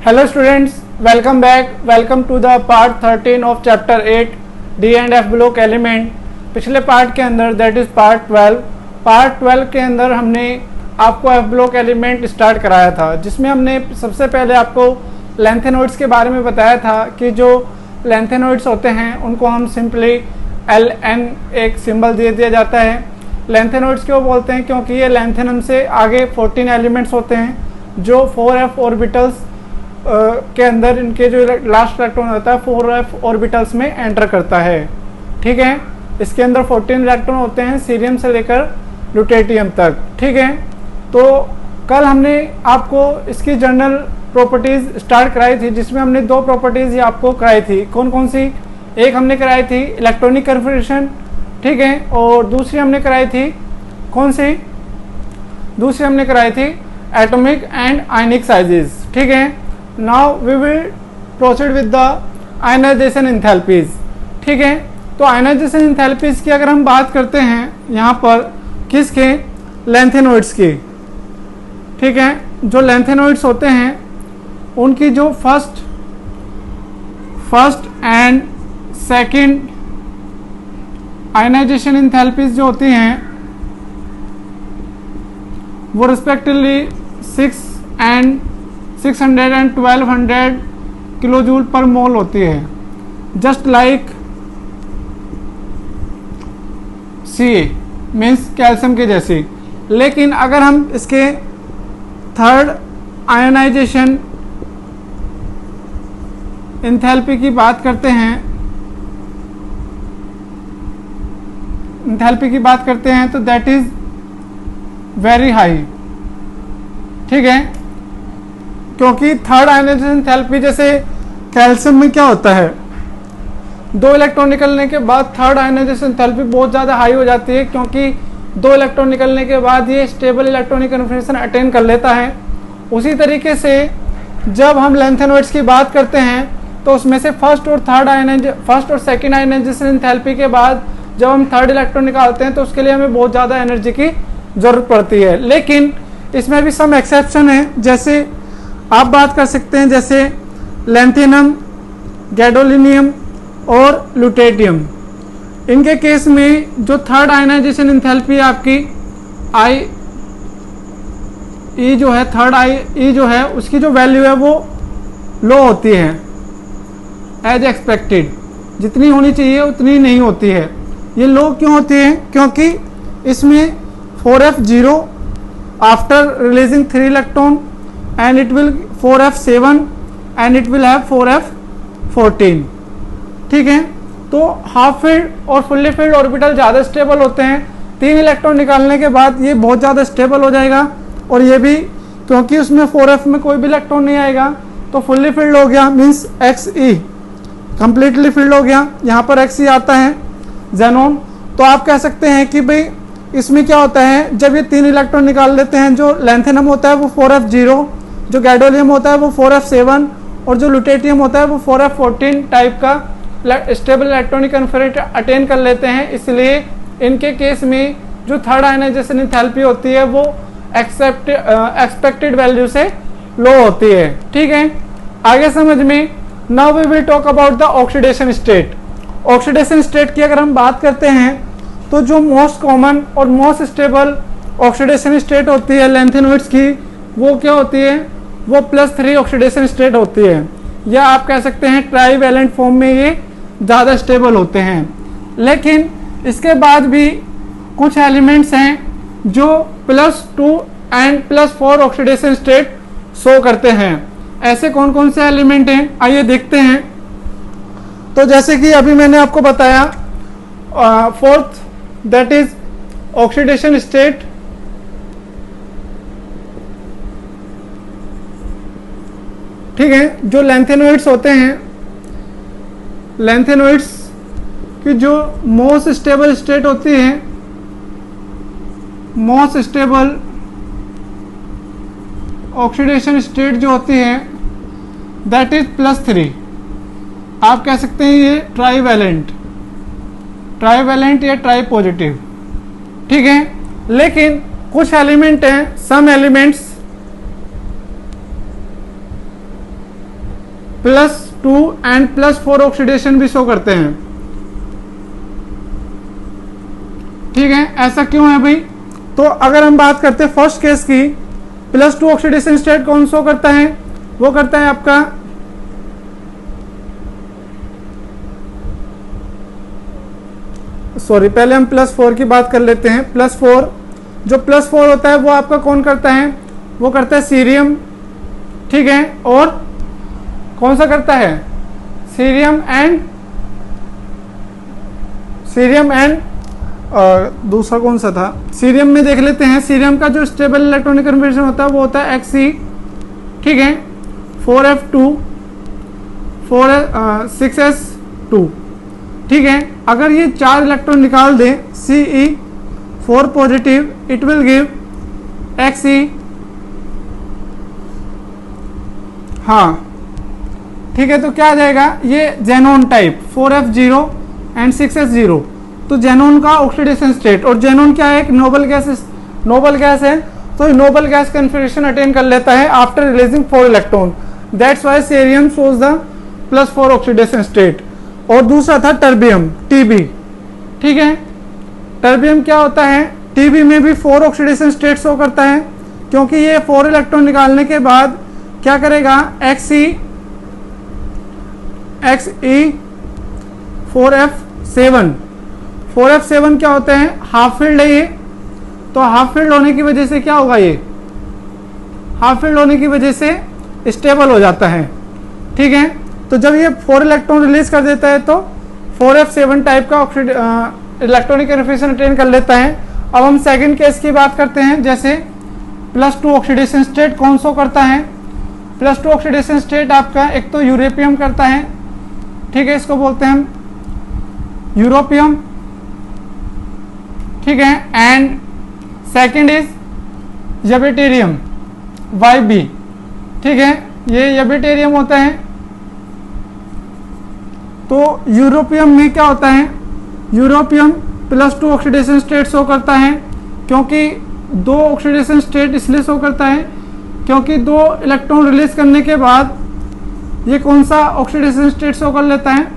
Hello students, welcome back. Welcome to the part 13 of chapter 8 D and F block element. पिछले part के अंदर that is part 12 के अंदर हमने आपको F ब्लॉक एलिमेंट स्टार्ट कराया था, जिसमें हमने सबसे पहले आपको लेंथेनॉइड्स के बारे में बताया था कि जो लेंथेनॉइड्स होते हैं उनको हम सिंपली LN एक सिंबल दे दिया जाता है। लेंथेनॉइड्स क्यों बोलते हैं? क्योंकि ये लेंथेनम से आगे 14 एलिमेंट्स होते हैं जो 4f ऑर्बिटल्स के अंदर इनके जो लास्ट इलेक्ट्रॉन होता है 4f ऑर्बिटल्स में एंटर करता है। ठीक है, इसके अंदर 14 इलेक्ट्रॉन होते हैं सीरियम से लेकर ल्यूटेटियम तक। ठीक है, तो कल हमने आपको इसकी जनरल प्रॉपर्टीज स्टार्ट कराई थी, जिसमें हमने दो प्रॉपर्टीज आपको कराई थी। कौन कौन सी? एक हमने कराई थी इलेक्ट्रॉनिक कन्फर्मेशन, ठीक है, और दूसरी हमने कराई थी कौन सी? दूसरी हमने कराई थी एटॉमिक एंड आयनिक साइजेस। ठीक है, now we will proceed with the ionisation enthalpies. ठीक है, तो आयनाइजेशन एंथैल्पीज की अगर हम बात करते हैं यहाँ पर किसके? लेंथेनॉइड्स की। ठीक है, जो लेंथेनॉइड्स होते हैं उनकी जो first and second ionisation enthalpies जो होती हैं वो रिस्पेक्टिवली 600 एंड 1200 किलोजूल पर मोल होती है, just like Ca means calcium के जैसी। लेकिन अगर हम इसके थर्ड आयनाइजेशन एंथैल्पी की बात करते हैं तो दैट इज वेरी हाई। ठीक है, क्योंकि थर्ड आयनाइजेशन एंथैल्पी जैसे कैल्शियम में क्या होता है, दो इलेक्ट्रॉन निकलने के बाद थर्ड आयनाइजेशन एंथैल्पी बहुत ज़्यादा हाई हो जाती है, क्योंकि दो इलेक्ट्रॉन निकलने के बाद ये स्टेबल इलेक्ट्रॉनिक कन्फर्मेशन अटेन कर लेता है। उसी तरीके से जब हम लेंथेनॉइड्स की बात करते हैं तो उसमें से फर्स्ट और सेकंड आयनाइजेशन एंथैल्पी के बाद जब हम थर्ड इलेक्ट्रॉन निकालते हैं तो उसके लिए हमें बहुत ज़्यादा एनर्जी की ज़रूरत पड़ती है। लेकिन इसमें भी सम एक्सेप्शन है, जैसे आप बात कर सकते हैं जैसे लेंथेनम, गैडोलिनियम और ल्यूटेटियम। इनके केस में जो थर्ड आयनाइजेशन एंथैल्पी आपकी ई जो है, थर्ड ई जो है उसकी जो वैल्यू है वो लो होती है एज एक्सपेक्टेड। जितनी होनी चाहिए उतनी नहीं होती है। ये लो क्यों होती है? क्योंकि इसमें 4f0 after releasing 3 electron and it will 4f7 and it will have 4f14। ठीक है, तो हाफ फील्ड और फुल्ली फील्ड ऑर्बिटल ज़्यादा स्टेबल होते हैं। 3 इलेक्ट्रॉन निकालने के बाद ये बहुत ज़्यादा स्टेबल हो जाएगा, और ये भी क्योंकि उसमें 4f में कोई भी इलेक्ट्रॉन नहीं आएगा तो फुल्ली फील्ड हो गया, मीन्स Xe कंप्लीटली फील्ड हो गया। यहाँ पर Xe आता है जेनॉन। तो आप कह सकते हैं कि भाई इसमें क्या होता है, जब ये 3 इलेक्ट्रॉन निकाल लेते हैं, जो लेंथेनम होता है वो 4f0, जो गैडोलियम होता है वो 4f7 और जो ल्यूटेटियम होता है वो 4f14 टाइप का स्टेबल इलेक्ट्रॉनिक कन्फर्मेशन अटेन कर लेते हैं। इसलिए इनके केस में जो थर्ड आयनाइजेशन एंथैल्पी होती है वो एक्सपेक्टेड वैल्यू से लो होती है। ठीक है, आगे समझ में। Now we will talk about the oxidation state. Oxidation state की अगर हम बात करते हैं तो जो मोस्ट कॉमन और मोस्ट स्टेबल ऑक्सीडेशन स्टेट होती है लेंथेनॉइड्स की, वो क्या होती है? वो +3 ऑक्सीडेशन स्टेट होती है, या आप कह सकते हैं ट्राईवैलेंट फॉर्म में ये ज़्यादा स्टेबल होते हैं। लेकिन इसके बाद भी कुछ एलिमेंट्स हैं जो +2 एंड +4 ऑक्सीडेशन स्टेट शो करते हैं। ऐसे कौन कौन से एलिमेंट हैं, आइए देखते हैं। तो जैसे कि अभी मैंने आपको बताया, fourth that is oxidation state. ठीक है, जो लेंथेनॉइड्स होते हैं, लेंथेनॉइड्स की जो मोस्ट स्टेबल स्टेट होती है, मोस्ट स्टेबल ऑक्सीडेशन स्टेट जो होती है दैट इज +3। आप कह सकते हैं ये ट्राईवैलेंट या ट्राई पॉजिटिव। ठीक है, लेकिन कुछ एलिमेंट हैं, सम एलिमेंट्स +2 एंड +4 ऑक्सीडेशन भी शो करते हैं। ठीक है, ऐसा क्यों है भाई? तो अगर हम बात करते हैं फर्स्ट केस की, +2 ऑक्सीडेशन स्टेट कौन शो करता है? वो करता है आपका सॉरी, पहले हम +4 की बात कर लेते हैं। +4, जो +4 होता है वो आपका कौन करता है? वो करता है सीरियम। ठीक है, और कौन सा करता है? सीरियम एंड दूसरा कौन सा था? सीरियम में देख लेते हैं। सीरियम का जो स्टेबल इलेक्ट्रॉनिक कन्फिग्रेशन होता है वो होता है Xe। ठीक है, 4f2 6s2। ठीक है, अगर ये 4 इलेक्ट्रॉन निकाल दें Ce4 positive, it will give Xe। हाँ, ठीक है, तो क्या आ जाएगा? ये xenon type 4f0 and 6s0, तो जेनोन का ऑक्सीडेशन स्टेट। और जेनोन क्या है? एक नोबल गैस है, तो नोबल गैस कन्फिग्रेशन अटेन कर लेता है after releasing 4 electron. That's why cerium shows the +4 oxidation state. और दूसरा था टर्बियम, Tb। ठीक है, टर्बियम क्या होता है? Tb में भी 4 ऑक्सीडेशन स्टेट शो करता है, क्योंकि ये 4 इलेक्ट्रॉन निकालने के बाद क्या करेगा? Xe4f7 क्या होते हैं? हाफ फील्ड है ये, तो हाफ फील्ड होने की वजह से क्या होगा? ये हाफ फील्ड होने की वजह से स्टेबल हो जाता है। ठीक है, तो जब ये 4 इलेक्ट्रॉन रिलीज कर देता है तो 4f7 टाइप का इलेक्ट्रॉनिक कन्फिग्रेशन अटेन कर लेता है। अब हम सेकंड केस की बात करते हैं। जैसे +2 ऑक्सीडेशन स्टेट कौन शो करता है? +2 ऑक्सीडेशन स्टेट आपका एक तो यूरेपियम करता है। ठीक है, इसको बोलते हैं हम यूरोपियम। ठीक है, एंड सेकंड इज यबेटेरियम, YB। ठीक है, ये यबेटेरियम होता है। तो यूरोपियम में क्या होता है? यूरोपियम +2 ऑक्सीडेशन स्टेट शो करता है, क्योंकि 2 ऑक्सीडेशन स्टेट इसलिए शो करता है क्योंकि 2 इलेक्ट्रॉन रिलीज करने के बाद ये कौन सा ऑक्सीडेशन स्टेट शो कर लेता है?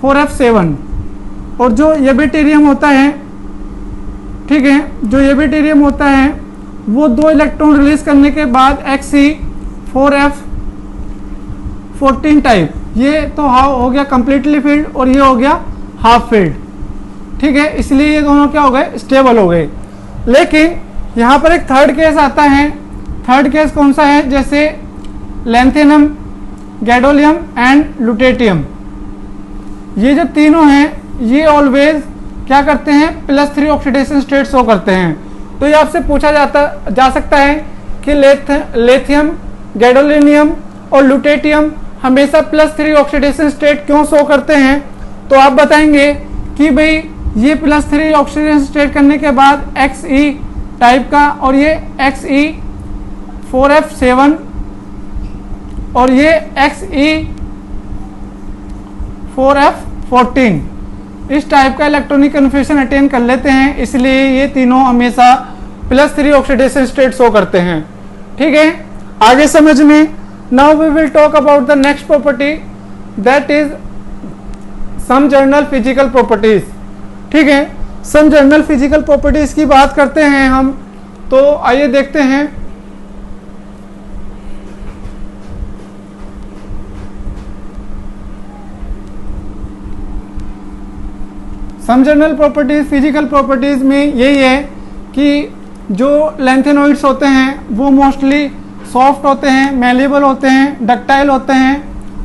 4f7। और जो यबेटेरियम होता है, ठीक है, जो यबेटेरियम होता है वो 2 इलेक्ट्रॉन रिलीज करने के बाद Xe4f14 टाइप, ये तो हो गया कंप्लीटली फील्ड और ये हो गया हाफ फील्ड। ठीक है, इसलिए ये दोनों क्या हो गए? स्टेबल हो गए। लेकिन यहाँ पर एक थर्ड केस आता है। थर्ड केस कौन सा है? जैसे लैंथेनम, गैडोलियम एंड लुटेटियम, ये जो तीनों हैं ये ऑलवेज क्या करते हैं? +3 ऑक्सीडेशन स्टेट शो करते हैं। तो ये आपसे पूछा जा सकता है कि लिथियम, गैडोलिनियम और लुटेटियम हमेशा +3 ऑक्सीडेशन स्टेट क्यों शो करते हैं? तो आप बताएंगे कि भाई ये +3 ऑक्सीडेशन स्टेट करने के बाद Xe टाइप का और ये Xe4f7 और ये Xe4f14 इस टाइप का इलेक्ट्रॉनिक कन्फिग्रेशन अटेन कर लेते हैं, इसलिए ये तीनों हमेशा +3 ऑक्सीडेशन स्टेट शो करते हैं। ठीक है, आगे समझ में। Now we will talk about the next property, that is some general physical properties. ठीक है, सम जनरल फिजिकल प्रॉपर्टीज की बात करते हैं हम, तो आइए देखते हैं। Some general properties, physical properties में यही है कि जो लैंथेनोइड्स होते हैं वो मोस्टली सॉफ्ट होते हैं, मैलेबल होते हैं, डक्टाइल होते हैं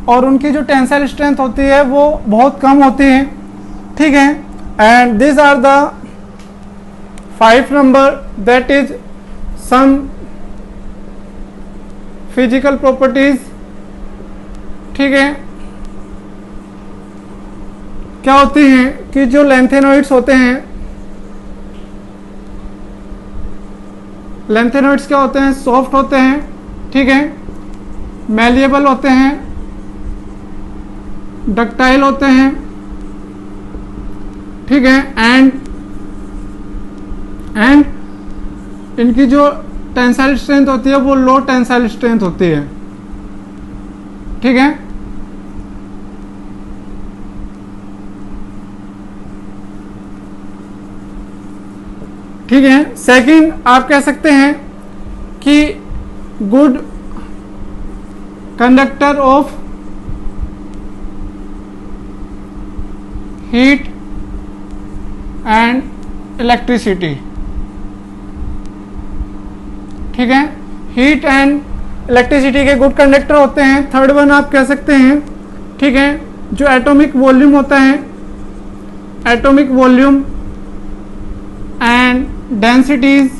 और उनकी जो टेंसाइल स्ट्रेंथ होती है वो बहुत कम होती है। ठीक है, and this are the 5 number, that is some physical properties. ठीक है, क्या होती हैं कि जो लैंथेनोइड्स होते हैं, लैंथेनोइड्स क्या होते हैं? सॉफ्ट होते हैं। ठीक है, मैलिएबल होते हैं, डक्टाइल होते हैं। ठीक है, एंड इनकी जो टेंसाइल स्ट्रेंथ होती है वो लो टेंसाइल स्ट्रेंथ होती है। ठीक है, ठीक है। सेकंड आप कह सकते हैं कि good conductor of heat and electricity. ठीक है, हीट एंड इलेक्ट्रिसिटी के गुड कंडक्टर होते हैं। थर्ड वन आप कह सकते हैं, ठीक है, जो एटॉमिक वॉल्यूम होता है, atomic volume and densities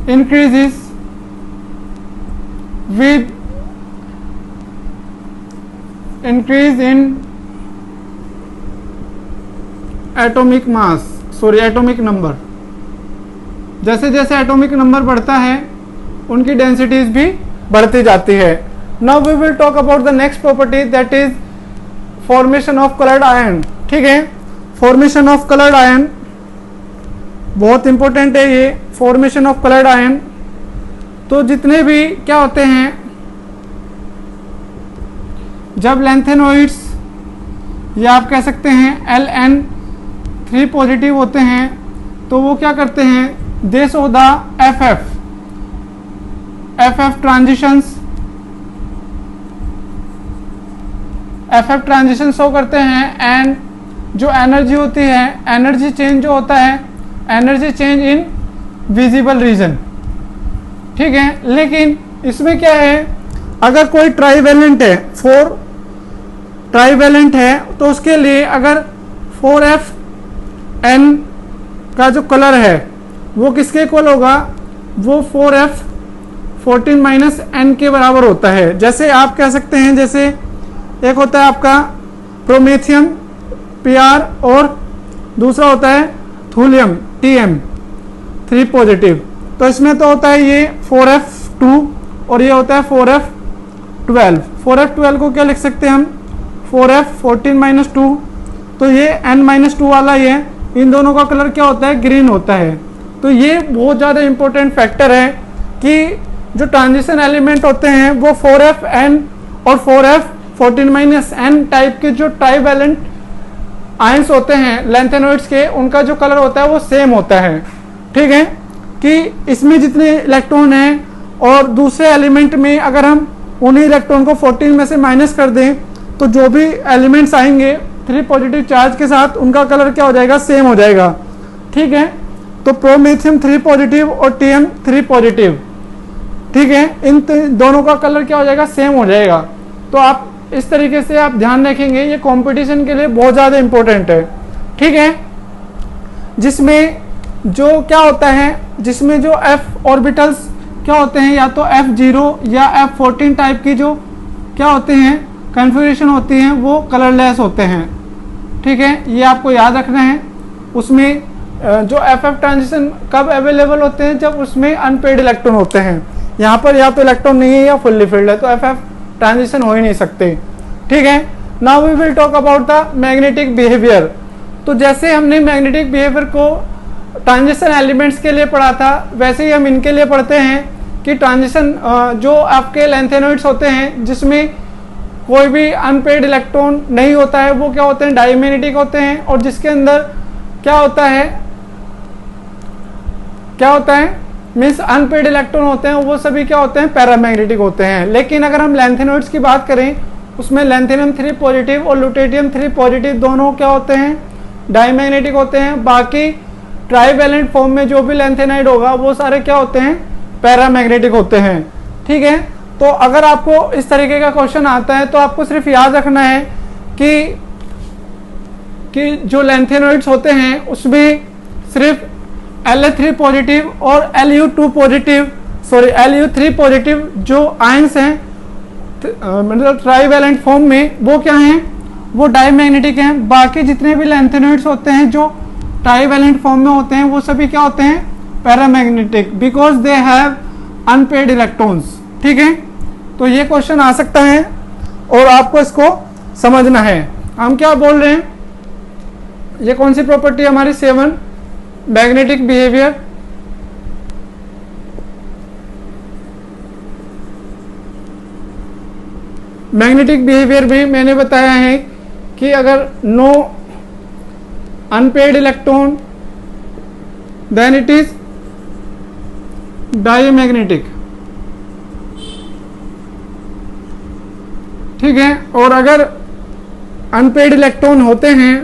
increases with increase in atomic mass, atomic number. जैसे जैसे एटॉमिक नंबर बढ़ता है उनकी डेंसिटीज भी बढ़ती जाती है। Now we will talk about the next property, that is formation of coloured ion. ठीक है, फॉर्मेशन ऑफ कलर्ड आयन बहुत इंपॉर्टेंट है ये, फॉर्मेशन ऑफ कलर्ड आयन। तो जितने भी क्या होते हैं, जब लैंथेनोइड्स या आप कह सकते हैं Ln3 पॉजिटिव होते हैं तो वो क्या करते हैं, दे show the FF transitions, FF transition show करते हैं। एंड जो एनर्जी होती है, एनर्जी चेंज जो होता है, energy change in visible region. ठीक है, लेकिन इसमें क्या है, अगर कोई ट्राइवेलेंट है, 4 ट्राइवेलेंट है, तो उसके लिए अगर 4FN का जो कलर है वो किसके इक्वल होगा, वो 4F14 N के बराबर होता है। जैसे आप कह सकते हैं, जैसे एक होता है आपका प्रोमेथियम Pr और दूसरा होता है थूलियम Tm3 पॉजिटिव। तो इसमें तो होता है ये 4F2 और ये होता है 4F12। 4F12 को क्या लिख सकते हैं हम, 4F14 2। तो ये N-2 वाला ही है, इन दोनों का कलर क्या होता है, ग्रीन होता है। तो ये बहुत ज़्यादा इंपॉर्टेंट फैक्टर है कि जो ट्रांजिशन एलिमेंट होते हैं वो 4FN और 4F14 N टाइप के जो ट्राइवेलेंट आयंस होते हैं लैंथेनोइड्स के, उनका जो कलर होता है वो सेम होता है। ठीक है, कि इसमें जितने इलेक्ट्रॉन हैं और दूसरे एलिमेंट में अगर हम उन्हीं इलेक्ट्रॉन को 14 में से माइनस कर दें तो जो भी एलिमेंट्स आएंगे 3 पॉजिटिव चार्ज के साथ, उनका कलर क्या हो जाएगा, सेम हो जाएगा। ठीक है, तो प्रोमेथियम 3 पॉजिटिव और Tm 3 पॉजिटिव, ठीक है, इन दोनों का कलर क्या हो जाएगा, सेम हो जाएगा। तो आप इस तरीके से आप ध्यान रखेंगे, ये कंपटीशन के लिए बहुत ज़्यादा इंपॉर्टेंट है। ठीक है, जिसमें जो क्या होता है, जिसमें जो f ऑर्बिटल्स क्या होते हैं, या तो F0 या F14 टाइप की जो क्या होते हैं कन्फिगरेशन होती हैं, वो कलरलेस होते हैं। ठीक है, ये आपको याद रखना है। उसमें जो FF ट्रांजिशन कब अवेलेबल होते हैं, जब उसमें अनपेड इलेक्ट्रॉन होते हैं। यहाँ पर या तो इलेक्ट्रॉन नहीं है या फुल्ली फिल्ड है, तो FF ट्रांजिशन हो ही नहीं सकते। ठीक है, now we will talk about the magnetic behaviour. तो जैसे हमने मैग्नेटिक बिहेवियर को ट्रांजिशन एलिमेंट्स के लिए पढ़ा था, वैसे ही हम इनके लिए पढ़ते हैं कि ट्रांजिशन जो आपके लैंथेनोइड्स होते हैं जिसमें कोई भी अनपेड इलेक्ट्रॉन नहीं होता है, वो क्या होते हैं, डायमैग्नेटिक होते हैं। और जिसके अंदर क्या होता है मीन्स अनपेड इलेक्ट्रॉन होते हैं, वो सभी क्या होते हैं, पैरामैग्नेटिक होते हैं। लेकिन अगर हम लैंथेनोइड्स की बात करें, उसमें लैंथेनियम 3 पॉजिटिव और लुटेटियम 3 पॉजिटिव दोनों क्या होते हैं, डायमैग्नेटिक होते हैं। बाकी ट्राइवेलेंट फॉर्म में जो भी लैंथेनाइड होगा वो सारे क्या होते हैं, पैरामैग्नेटिक होते हैं। ठीक है, तो अगर आपको इस तरीके का क्वेश्चन आता है तो आपको सिर्फ याद रखना है कि जो लैंथेनोइड्स होते हैं उसमें सिर्फ Li3 पॉजिटिव और Lu3 पॉजिटिव जो आयंस हैं मतलब ट्राइवेलेंट फॉर्म में, वो क्या हैं, वो डायमैग्नेटिक हैं। बाकी जितने भी लैंथेनोइड्स होते हैं जो ट्राइवेलेंट फॉर्म में होते हैं, वो सभी क्या होते हैं, paramagnetic, because they have unpaired electrons. ठीक है, तो ये क्वेश्चन आ सकता है और आपको इसको समझना है। हम क्या बोल रहे हैं, ये कौन सी प्रॉपर्टी हमारी 7, मैग्नेटिक बिहेवियर। मैग्नेटिक बिहेवियर में मैंने बताया है कि अगर no unpaired electron, then it is diamagnetic. ठीक है, और अगर अनपेड इलेक्ट्रॉन होते हैं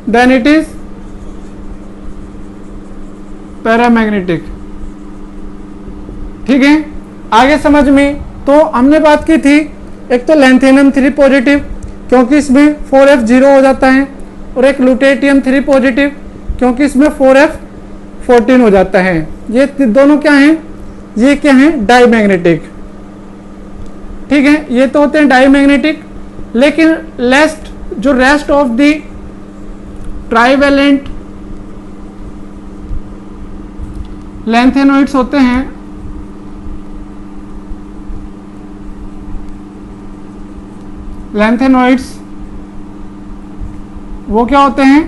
देन इट इज पैरामैग्नेटिक। ठीक है, आगे समझ में। तो हमने बात की थी एक तो लैंथेनियम 3 पॉजिटिव क्योंकि इसमें 4f0 हो जाता है, और एक लुटेटियम 3 पॉजिटिव क्योंकि इसमें 4f14 हो जाता है। ये दोनों क्या हैं? ये क्या हैं? डायमैग्नेटिक। ठीक है, ये तो होते हैं डायमैग्नेटिक। लेकिन जो रेस्ट ऑफ द ट्राइवेलेंट लैंथेनोइड्स होते हैं, लैंथेनोइड्स वो क्या होते हैं?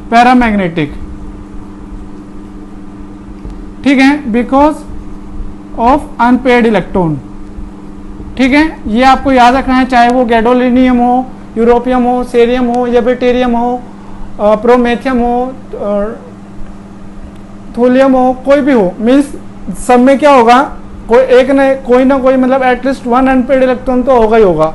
पैरामैग्नेटिक। ठीक है, बिकॉज ऑफ अनपेड इलेक्ट्रॉन। ठीक है, ये आपको याद रखना है, चाहे वो गैडोलिनियम हो, यूरोपियम हो, सेरियम हो, या बेटेरियम हो, प्रोमेथियम हो, थूलियम हो, कोई भी हो, मीन्स सब में क्या होगा? कोई ना कोई मतलब एटलीस्ट 1 अनपेड इलेक्ट्रॉन तो होगा ही होगा,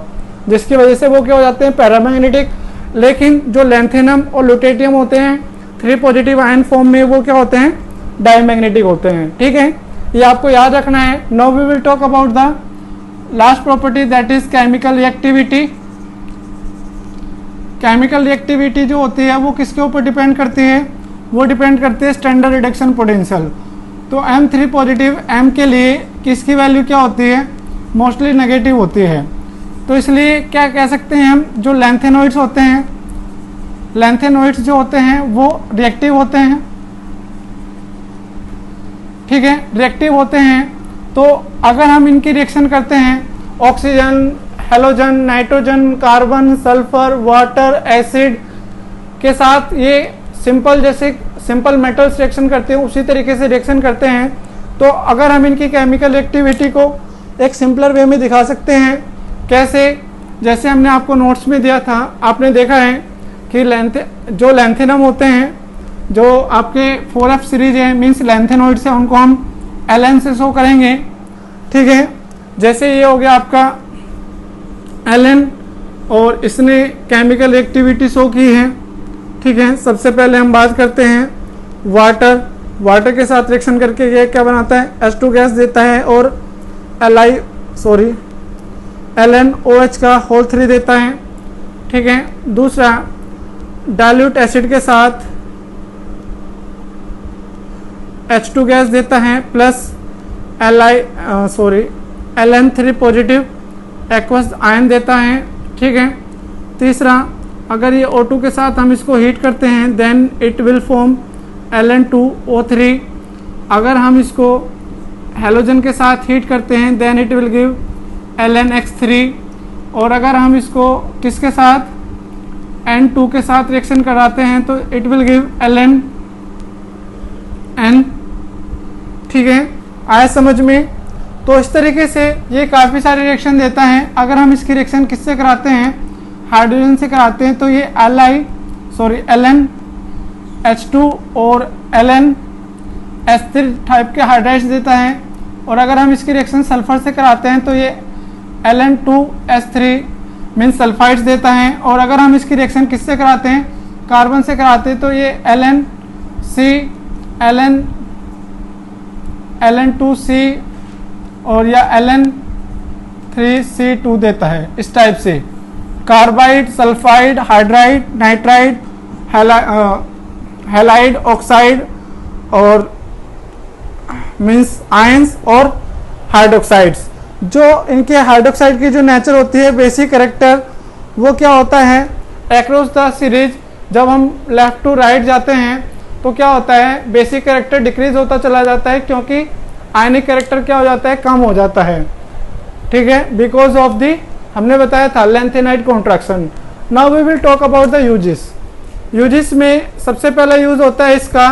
जिसकी वजह से वो क्या हो जाते हैं? पैरामैग्नेटिक। लेकिन जो लैंथेनम और लुटेटियम होते हैं 3 पॉजिटिव आयन फॉर्म में, वो क्या होते हैं? डायमैग्नेटिक होते हैं। ठीक है, ये आपको याद रखना है। Now we will talk about the last property, that is chemical reactivity. Chemical reactivity जो होती है वो किसके ऊपर डिपेंड करती है? वो डिपेंड करती है स्टैंडर्ड रिडक्शन पोटेंशियल। तो M3 पॉजिटिव M के लिए किसकी वैल्यू क्या होती है? मोस्टली नेगेटिव होती है। तो इसलिए क्या कह सकते हैं हम, जो लैंथेनोइड्स होते हैं, लैंथेनोइड्स जो होते हैं वो रिएक्टिव होते हैं। ठीक है, रिएक्टिव होते हैं। तो अगर हम इनकी रिएक्शन करते हैं oxygen, halogen, nitrogen, carbon, sulphur, water, acid के साथ, ये जैसे सिंपल मेटल्स रिएक्शन करते हैं उसी तरीके से रिएक्शन करते हैं। तो अगर हम इनकी केमिकल रिएक्टिविटी को एक सिंपलर वे में दिखा सकते हैं। कैसे? जैसे हमने आपको नोट्स में दिया था, आपने देखा है कि जो लैंथेनम होते हैं, जो आपके 4f सीरीज है, मीन्स लैंथेनोइड्स है, उनको हम Ln से शो करेंगे। ठीक है, जैसे ये हो गया आपका Ln, और इसने केमिकल रिएक्टिविटी शो की है। ठीक है, सबसे पहले हम बात करते हैं वाटर के साथ रिएक्शन करके ये क्या बनाता है? H2 गैस देता है, और LnOH का होल 3 देता है। ठीक है, दूसरा डाइल्यूट एसिड के साथ H2 गैस देता है, plus Ln3 positive aqueous ion देता है। ठीक है, तीसरा अगर ये O2 के साथ हम इसको हीट करते हैं then it will form Ln2O3। अगर हम इसको हेलोजन के साथ हीट करते हैं then it will give LnX3। और अगर हम इसको किसके साथ? N2 के साथ रिएक्शन कराते हैं तो इट विल गिव Ln। ठीक है, आया समझ में? तो इस तरीके से ये काफ़ी सारे रिएक्शन देता है। अगर हम इसकी रिएक्शन किससे कराते हैं? हाइड्रोजन से कराते हैं, तो ये LnH2 और LnS3 टाइप के हाइड्राइड्स देता है। और अगर हम इसकी रिएक्शन सल्फर से कराते हैं तो ये Ln2S3 मीन्स सल्फाइड्स देता है। और अगर हम इसकी रिएक्शन किससे कराते हैं? कार्बन से कराते हैं, तो ये Ln2C और या Ln3C2 देता है। इस टाइप से carbide, sulphide, hydride, nitride, halide, oxide और मीन्स आयंस और हाइड्रोक्साइड्स। जो इनके हाइड्रोक्साइड की जो नेचर होती है, बेसिक कैरेक्टर, वो क्या होता है? अक्रॉस द सीरीज जब हम लेफ्ट टू राइट जाते हैं तो क्या होता है? बेसिक कैरेक्टर डिक्रीज होता चला जाता है, क्योंकि आयनिक कैरेक्टर क्या हो जाता है? कम हो जाता है। ठीक है, बिकॉज ऑफ दी हमने बताया था lanthanide contraction. Now we will talk about the uses. Uses में सबसे पहला यूज होता है इसका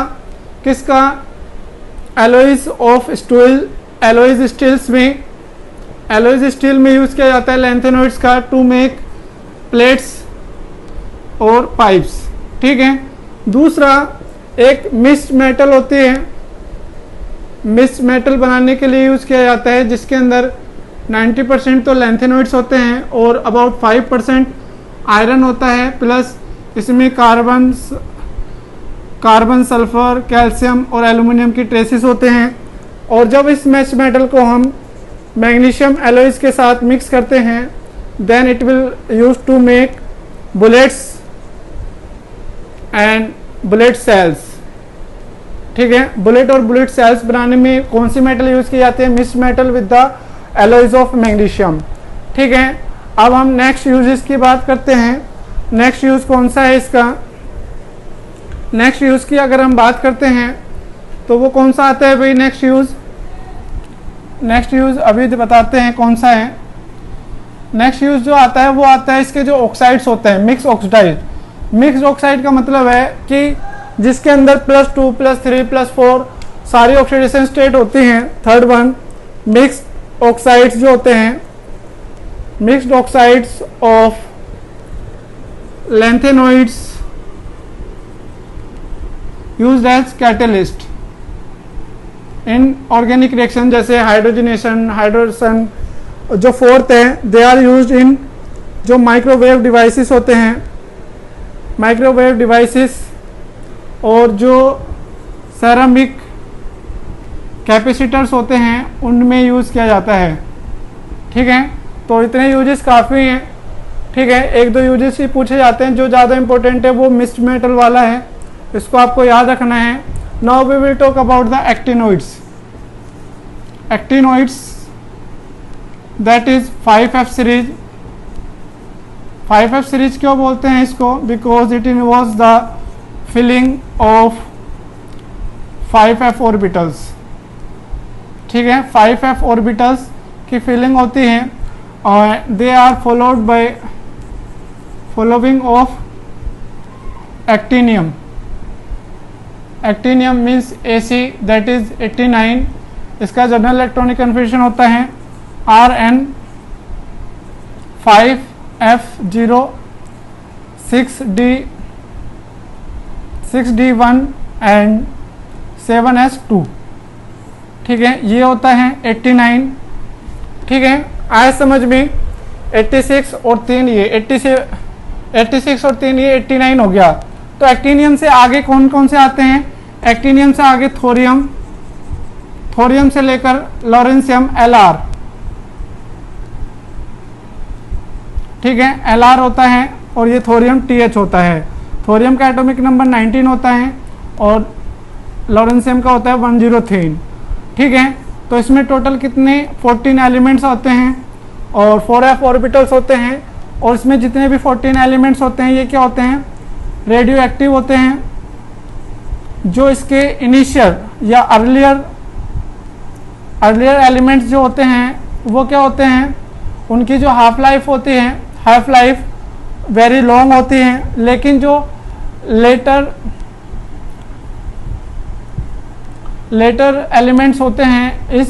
किसका? Alloys of steel. Alloys steel में यूज किया जाता है लैंथेनोइड्स का टू मेक प्लेट्स और पाइप्स। ठीक है। दूसरा एक मिक्स्ड मेटल होती है, मिक्स्ड मेटल बनाने के लिए यूज़ किया जाता है, जिसके अंदर 90% तो लैंथेनोइड्स होते हैं और अबाउट 5% आयरन होता है, प्लस इसमें कार्बन, सल्फर, कैल्शियम और एल्युमिनियम की ट्रेसेस होते हैं। और जब इस मिक्स्ड मेटल को हम मैग्नीशियम एलॉयज के साथ मिक्स करते हैं, then it will use to make bullets and bullet shells. ठीक है। बुलेट और बुलेट सेल्स बनाने में कौन सी मेटल यूज की जाती है? Mixed metal with the alloys of magnesium. ठीक है। अब हम नेक्स्ट यूजेस की बात करते हैं। नेक्स्ट यूज कौन सा है इसका? नेक्स्ट यूज की अगर हम बात करते हैं तो वो कौन सा आता है भाई? नेक्स्ट यूज अभी बताते हैं कौन सा है। नेक्स्ट यूज जो आता है वो आता है इसके जो ऑक्साइड्स होते हैं, मिक्स ऑक्साइड। मिक्स ऑक्साइड का मतलब है कि जिसके अंदर +2, +3, +4 सारी ऑक्सीडेशन स्टेट होती हैं। थर्ड वन मिक्स्ड ऑक्साइड्स जो होते हैं, mixed oxides of lanthanoids used as catalyst in organic reaction, जैसे हाइड्रोजनेशन, हाइड्रोजन। जो फोर्थ है, दे आर यूज्ड इन जो माइक्रोवेव डिवाइसेस होते हैं, माइक्रोवेव डिवाइसेस और जो सेरामिक कैपेसिटर्स होते हैं उनमें यूज़ किया जाता है। ठीक है। तो इतने यूजेस काफ़ी हैं। ठीक है। एक दो यूजेस ही पूछे जाते हैं, जो ज़्यादा इंपॉर्टेंट है वो मिक्स्ड मेटल वाला है, इसको आपको याद रखना है। Now we will talk about the actinoids. Actinoids that is 5F series. 5F series क्यों बोलते हैं इसको? Because it involves the filling of 5F orbitals. ठीक है। 5F ऑर्बिटल्स की फिलिंग होती है और they are followed by following of actinium. Actinium means AC, that is 89। इसका जनरल इलेक्ट्रॉनिक कन्फिग्रेशन होता है Rn 5F0 6D1 and 7S2। ठीक है। ये होता है 89। ठीक है। आए समझ में? 86 और 3 ये 86 और 3 ये 89 हो गया। तो एक्टिनियम से आगे कौन कौन से आते हैं? एक्टिनियम से आगे थोरियम, थोरियम से लेकर लॉरेंशियम Lr। ठीक है। Lr होता है और ये थोरियम TH होता है। थोरियम का एटॉमिक नंबर 19 होता है और लॉरेंशियम का होता है 103। ठीक है। तो इसमें टोटल कितने 14 एलिमेंट्स होते हैं और 4F ऑर्बिटल्स होते हैं। और इसमें जितने भी 14 एलिमेंट्स होते हैं ये क्या होते हैं? रेडियो एक्टिव होते हैं। जो इसके इनिशियल या अर्लियर एलिमेंट्स जो होते हैं वो क्या होते हैं? उनकी जो हाफ लाइफ होती है, हाफ लाइफ वेरी लॉन्ग होती है, लेकिन जो लेटर एलिमेंट्स होते हैं इस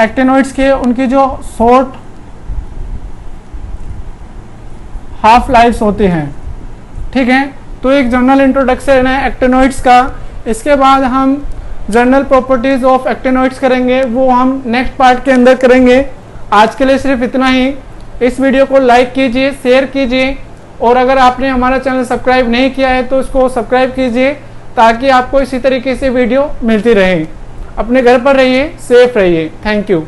एक्टिनोइड्स के, उनकी जो शॉर्ट हाफ लाइफ्स होती हैं। ठीक है। तो एक जनरल इंट्रोडक्शन है एक्टिनोइड्स का। इसके बाद हम जनरल प्रॉपर्टीज ऑफ एक्टिनोइड्स करेंगे, वो हम नेक्स्ट पार्ट के अंदर करेंगे। आज के लिए सिर्फ इतना ही। इस वीडियो को लाइक कीजिए, शेयर कीजिए और अगर आपने हमारा चैनल सब्सक्राइब नहीं किया है तो इसको सब्सक्राइब कीजिए ताकि आपको इसी तरीके से वीडियो मिलती रहे। अपने घर पर रहिए, सेफ रहिए। Thank you.